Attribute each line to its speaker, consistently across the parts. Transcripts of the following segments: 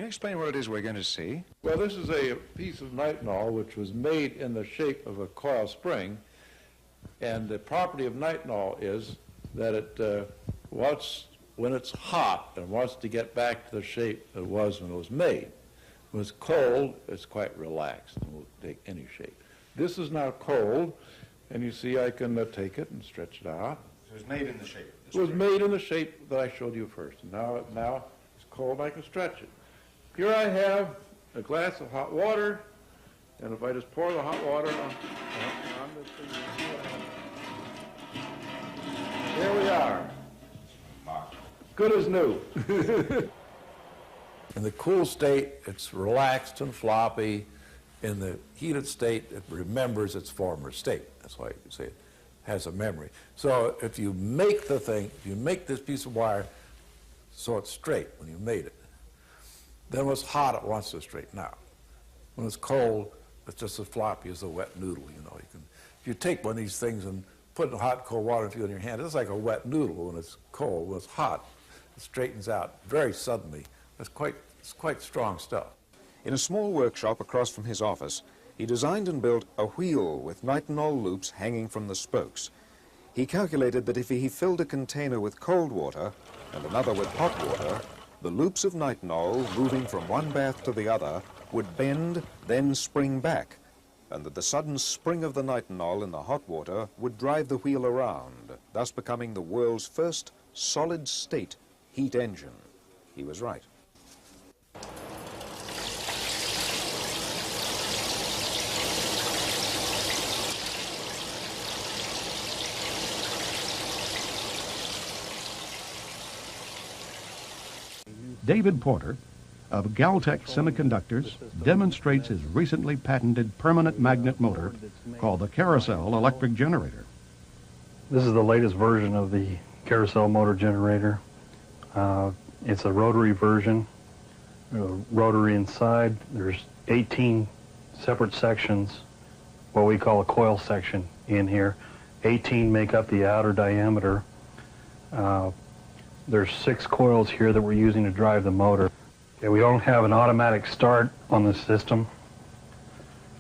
Speaker 1: explain what it is we're going to see?
Speaker 2: Well, this is a piece of nitinol which was made in the shape of a coil spring, and the property of nitinol is that it when it's hot and wants to get back to the shape it was when it was made. When it's cold, it's quite relaxed and will take any shape. This is now cold, and you see I can take it and stretch it out.
Speaker 1: So it was made in the shape.
Speaker 2: It was made in the shape that I showed you first. And now it's cold, I can stretch it. Here I have a glass of hot water, and if I just pour the hot water on this thing, you see what happens. Here we are. Good as new. In the cool state, it's relaxed and floppy. In the heated state, it remembers its former state. That's why you say it has a memory. So if you make the thing, if you make this piece of wire so it's straight when you made it, then when it's hot, it wants to straighten out. When it's cold, it's just as floppy as a wet noodle. You know, if you take one of these things and put hot and cold water in your hand, it's like a wet noodle when it's cold. When it's hot, it straightens out very suddenly. It's quite strong stuff.
Speaker 3: In a small workshop across from his office, he designed and built a wheel with nitinol loops hanging from the spokes. He calculated that if he filled a container with cold water and another with hot water, the loops of nitinol, moving from one bath to the other, would bend, then spring back, and that the sudden spring of the nitinol in the hot water would drive the wheel around, thus becoming the world's first solid-state heat engine. He was right.
Speaker 4: David Porter of Galtech Semiconductors demonstrates his recently patented permanent magnet motor called the carousel electric generator.
Speaker 5: This is the latest version of the carousel motor generator. It's a rotary version. Rotary inside. There's 18 separate sections, what we call a coil section in here. 18 make up the outer diameter. There's 6 coils here that we're using to drive the motor. Okay, we don't have an automatic start on the system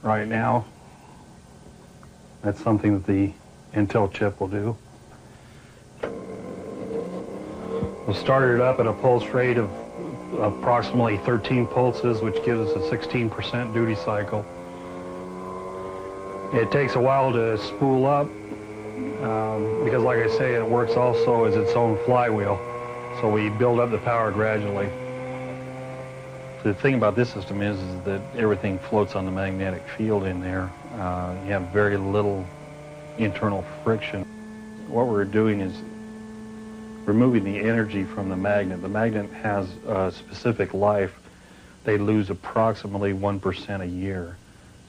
Speaker 5: right now. That's something that the Intel chip will do. We'll start it up at a pulse rate of approximately 13 pulses, which gives us a 16% duty cycle. It takes a while to spool up because, like I say, it works also as its own flywheel. So we build up the power gradually. The thing about this system is that everything floats on the magnetic field in there. You have very little internal friction. What we're doing is removing the energy from the magnet. The magnet has a specific life. They lose approximately 1% a year.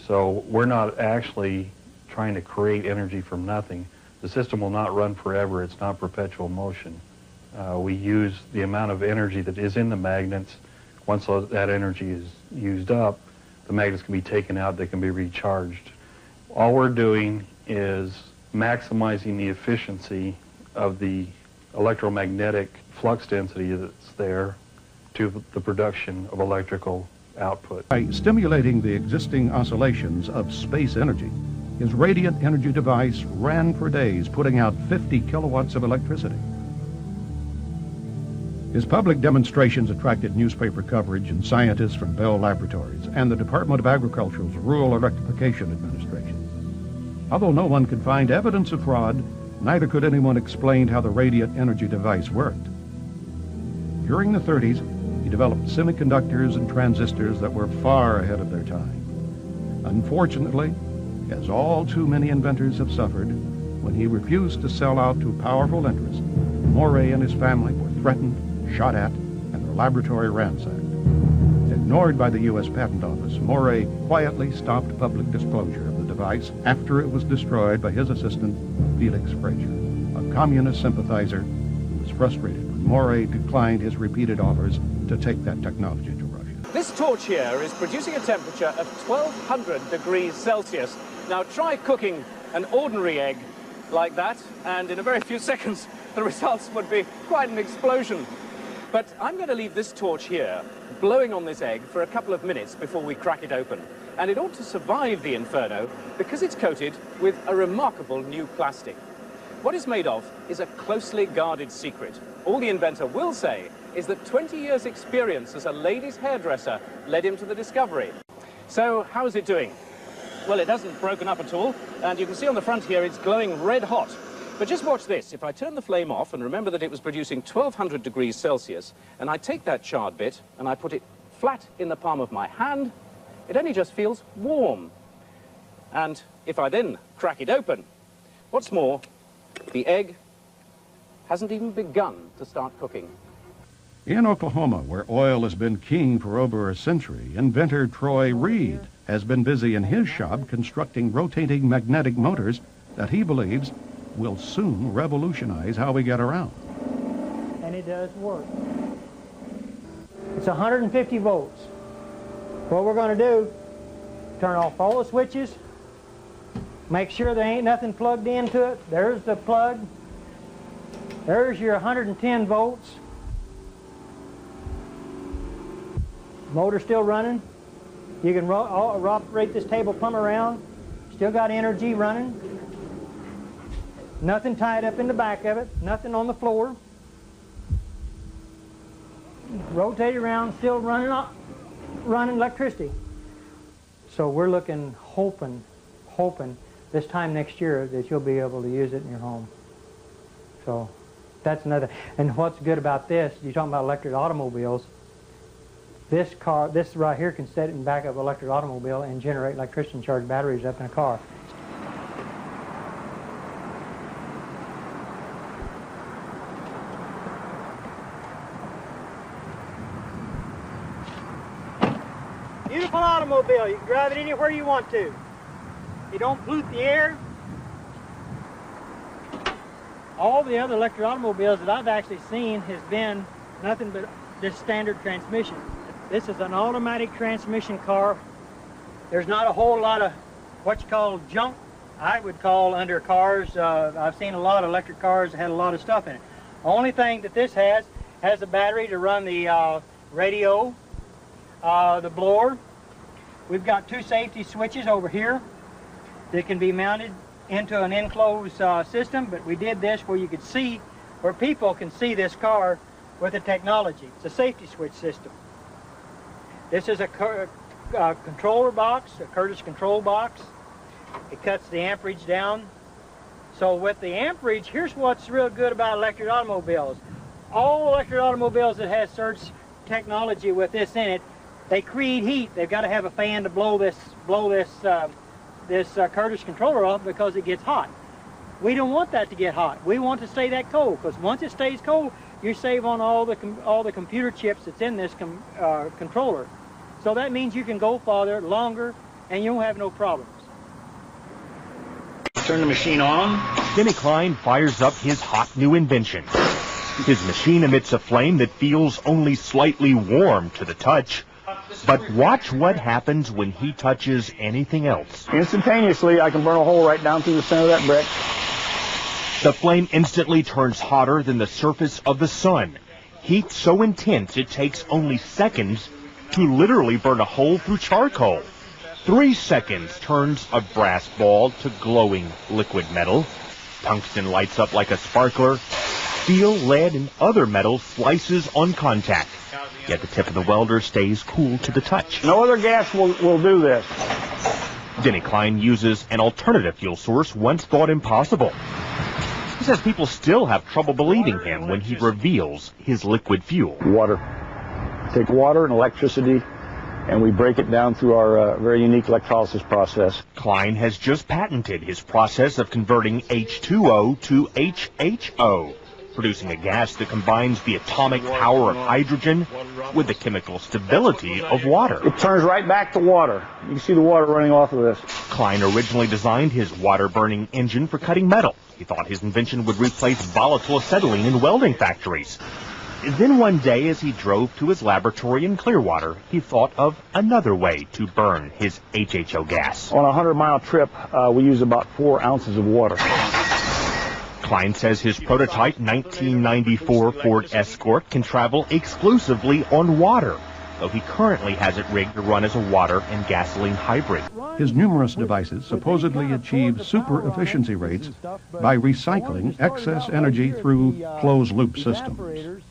Speaker 5: So we're not actually trying to create energy from nothing. The system will not run forever. It's not perpetual motion. We use the amount of energy that is in the magnets. Once that energy is used up, the magnets can be taken out, they can be recharged. All we're doing is maximizing the efficiency of the electromagnetic flux density that's there to the production of electrical output.
Speaker 4: By stimulating the existing oscillations of space energy, his radiant energy device ran for days, putting out 50 kilowatts of electricity. His public demonstrations attracted newspaper coverage and scientists from Bell Laboratories and the Department of Agriculture's Rural Electrification Administration. Although no one could find evidence of fraud, neither could anyone explain how the radiant energy device worked. During the 30s, he developed semiconductors and transistors that were far ahead of their time. Unfortunately, as all too many inventors have suffered, when he refused to sell out to powerful interests, Moray and his family were threatened, shot at, and their laboratory ransacked. Ignored by the U.S. Patent Office, Moray quietly stopped public disclosure of the device after it was destroyed by his assistant, Felix Frazier, a communist sympathizer who was frustrated when Moray declined his repeated offers to take that technology to Russia.
Speaker 6: This torch here is producing a temperature of 1200 degrees Celsius. Now try cooking an ordinary egg like that, and in a very few seconds the results would be quite an explosion. But I'm going to leave this torch here, blowing on this egg for a couple of minutes before we crack it open. And it ought to survive the inferno because it's coated with a remarkable new plastic. What it's made of is a closely guarded secret. All the inventor will say is that 20 years' experience as a ladies' hairdresser led him to the discovery. So, how is it doing? Well, it hasn't broken up at all, and you can see on the front here it's glowing red hot. But just watch this. If I turn the flame off, and remember that it was producing 1200 degrees Celsius, and I take that charred bit and I put it flat in the palm of my hand, it only just feels warm. And if I then crack it open, what's more, the egg hasn't even begun to start cooking.
Speaker 4: In Oklahoma, where oil has been king for over a century, inventor Troy Reed has been busy in his shop constructing rotating magnetic motors that he believes will soon revolutionize how we get around.
Speaker 7: And it does work. It's 150 volts. What we're going to do, turn off all the switches, make sure there ain't nothing plugged into it. There's the plug. There's your 110 volts. Motor still running. You can operate this table plumb around. Still got energy running. Nothing tied up in the back of it. Nothing on the floor. Rotate around, still running electricity. So we're looking, hoping this time next year that you'll be able to use it in your home. So that's another. And what's good about this, you're talking about electric automobiles, this right here can set it in the back of an electric automobile and generate electricity and charge batteries up in a car. Beautiful automobile. You can drive it anywhere you want to. You don't pollute the air. All the other electric automobiles that I've actually seen has been nothing but this standard transmission. This is an automatic transmission car. There's not a whole lot of what you call junk, I would call, under cars. I've seen a lot of electric cars that had a lot of stuff in it. The only thing that this has a battery to run the radio, the blower. We've got two safety switches over here that can be mounted into an enclosed system, but we did this where you could see, where people can see this car with the technology. It's a safety switch system. This is a controller box, a Curtis control box. It cuts the amperage down. So with the amperage, here's what's real good about electric automobiles. All electric automobiles that has surge technology with this in it, they create heat. They've got to have a fan to blow this Curtis controller off because it gets hot. We don't want that to get hot. We want to stay that cold, because once it stays cold, you save on all the computer chips that's in this controller. So that means you can go farther, longer, and you won't have no problems.
Speaker 8: Turn the machine on.
Speaker 9: Denny Klein fires up his hot new invention. His machine emits a flame that feels only slightly warm to the touch. But watch what happens when he touches anything else.
Speaker 8: Instantaneously, I can burn a hole right down through the center of that brick.
Speaker 9: The flame instantly turns hotter than the surface of the sun. Heat so intense it takes only seconds to literally burn a hole through charcoal. 3 seconds turns a brass ball to glowing liquid metal. Tungsten lights up like a sparkler. Steel, lead, and other metals slices on contact. Yet the tip of the welder stays cool to the touch.
Speaker 8: No other gas will do this.
Speaker 9: Denny Klein uses an alternative fuel source once thought impossible. He says people still have trouble believing him when he reveals his liquid fuel.
Speaker 8: Water. Take water and electricity, and we break it down through our very unique electrolysis process.
Speaker 9: Klein has just patented his process of converting H2O to HHO, producing a gas that combines the atomic power of hydrogen with the chemical stability of water.
Speaker 8: It turns right back to water. You can see the water running off of this.
Speaker 9: Klein originally designed his water-burning engine for cutting metal. He thought his invention would replace volatile acetylene in welding factories. Then one day, as he drove to his laboratory in Clearwater, he thought of another way to burn his HHO gas.
Speaker 8: On a 100-mile trip, we use about 4 ounces of water.
Speaker 9: Klein says his prototype 1994 Ford Escort can travel exclusively on water, though he currently has it rigged to run as a water and gasoline hybrid.
Speaker 4: His numerous devices supposedly achieve super efficiency rates by recycling excess energy through closed-loop systems.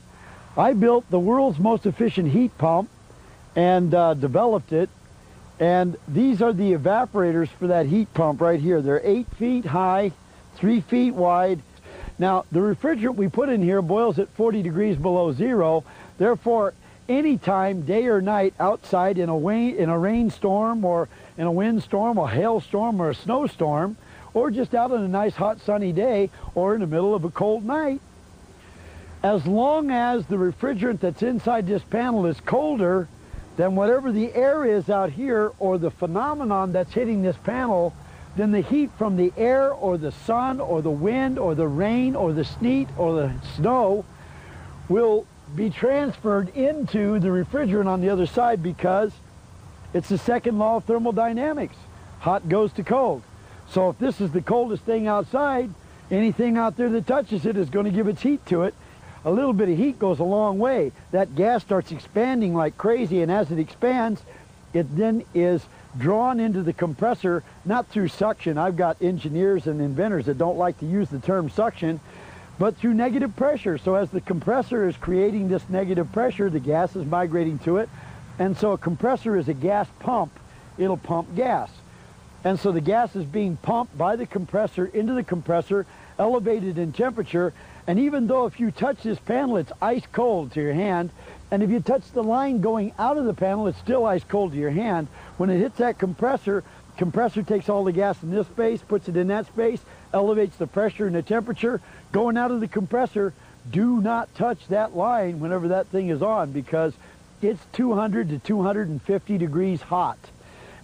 Speaker 10: I built the world's most efficient heat pump and developed it, and these are the evaporators for that heat pump right here. They're 8 feet high, 3 feet wide. Now, the refrigerant we put in here boils at 40 degrees below zero. Therefore, anytime, day or night, outside in a rainstorm or in a windstorm, a hailstorm or a snowstorm, or just out on a nice hot sunny day or in the middle of a cold night, as long as the refrigerant that's inside this panel is colder than whatever the air is out here or the phenomenon that's hitting this panel, then the heat from the air or the sun or the wind or the rain or the sleet or the snow will be transferred into the refrigerant on the other side, because it's the second law of thermodynamics. Hot goes to cold. So if this is the coldest thing outside, anything out there that touches it is going to give its heat to it. A little bit of heat goes a long way. That gas starts expanding like crazy, and as it expands, it then is drawn into the compressor, not through suction. I've got engineers and inventors that don't like to use the term suction, but through negative pressure. So as the compressor is creating this negative pressure, the gas is migrating to it. And so a compressor is a gas pump. It'll pump gas. And so the gas is being pumped by the compressor into the compressor, elevated in temperature. And even though if you touch this panel, it's ice cold to your hand, and if you touch the line going out of the panel, it's still ice cold to your hand. When it hits that compressor takes all the gas in this space, puts it in that space, elevates the pressure and the temperature. Going out of the compressor, do not touch that line whenever that thing is on, because it's 200 to 250 degrees hot.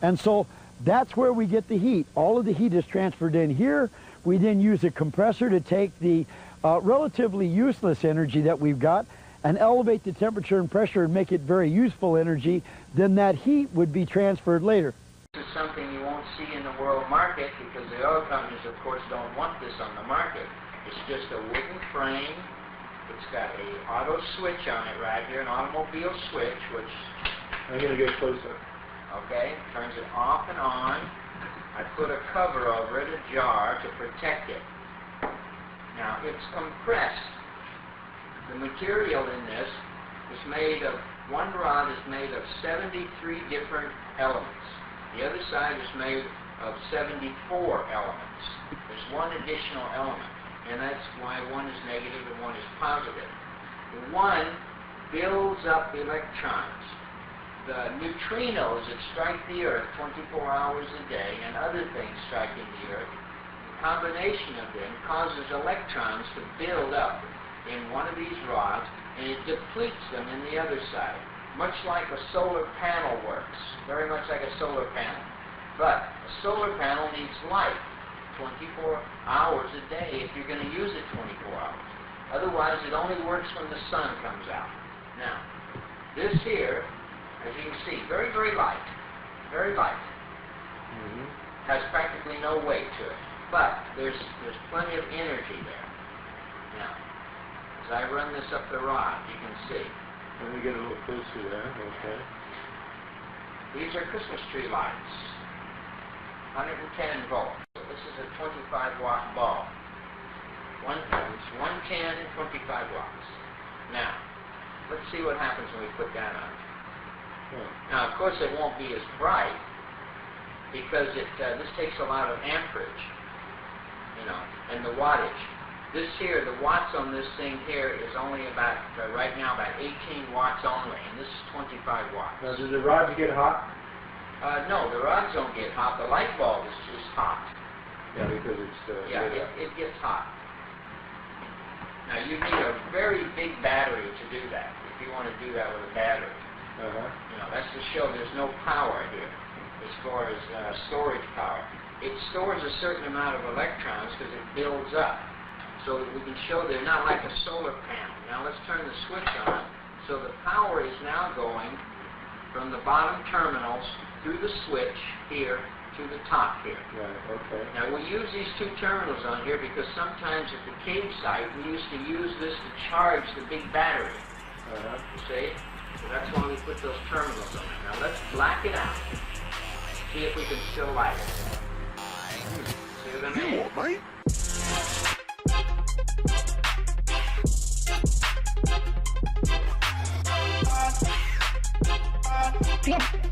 Speaker 10: And so that's where we get the heat. All of the heat is transferred in here. We then use a compressor to take the relatively useless energy that we've got and elevate the temperature and pressure and make it very useful energy. Then that heat would be transferred later.
Speaker 11: This is something you won't see in the world market, because the oil companies, of course, don't want this on the market. It's just a wooden frame. It's got a auto switch on it right here, an automobile switch, which...
Speaker 5: I'm going to get closer.
Speaker 11: Okay, turns it off and on. I put a cover over it, a jar, to protect it. Now, it's compressed. The material in this is made of, one rod is made of 73 different elements. The other side is made of 74 elements. There's one additional element, and that's why one is negative and one is positive. The one builds up electrons. The neutrinos that strike the Earth 24 hours a day and other things striking the Earth, the combination of them causes electrons to build up in one of these rods, and it depletes them in the other side, much like a solar panel works, very much like a solar panel. But a solar panel needs light 24 hours a day if you're going to use it 24 hours. Otherwise, it only works when the sun comes out. Now, this here, as you can see, very, very light, very light. Has practically no weight to it, but there's plenty of energy there. Now, as I run this up the rod, you can see.
Speaker 5: Let me get a little closer there. Okay.
Speaker 11: These are Christmas tree lights, 110 volts. This is a 25-watt bulb. 110 and 25 watts. Now, let's see what happens when we put that on. Now, of course, it won't be as bright, because this takes a lot of amperage, and the wattage. This here, the watts on this thing here is only about, right now, about 18 watts only, and this is 25 watts.
Speaker 5: Now, do the rods get hot?
Speaker 11: No, the rods don't get hot. The light bulb is just hot.
Speaker 5: Yeah, because it's...
Speaker 11: it gets hot. Now, you need a very big battery to do that, if you want to do that with a battery. That's to show there's no power here as far as storage power. It stores a certain amount of electrons because it builds up. So that we can show they're not like a solar panel. Now let's turn the switch on. So the power is now going from the bottom terminals through the switch here to the top here.
Speaker 12: Right, okay.
Speaker 11: Now we use these two terminals on here because sometimes at the cave site we used to use this to charge the big battery. You see? So that's why we put those terminals on it. Now let's black it out. See if we can still light it. See what I mean?
Speaker 12: You all right?
Speaker 13: Yep.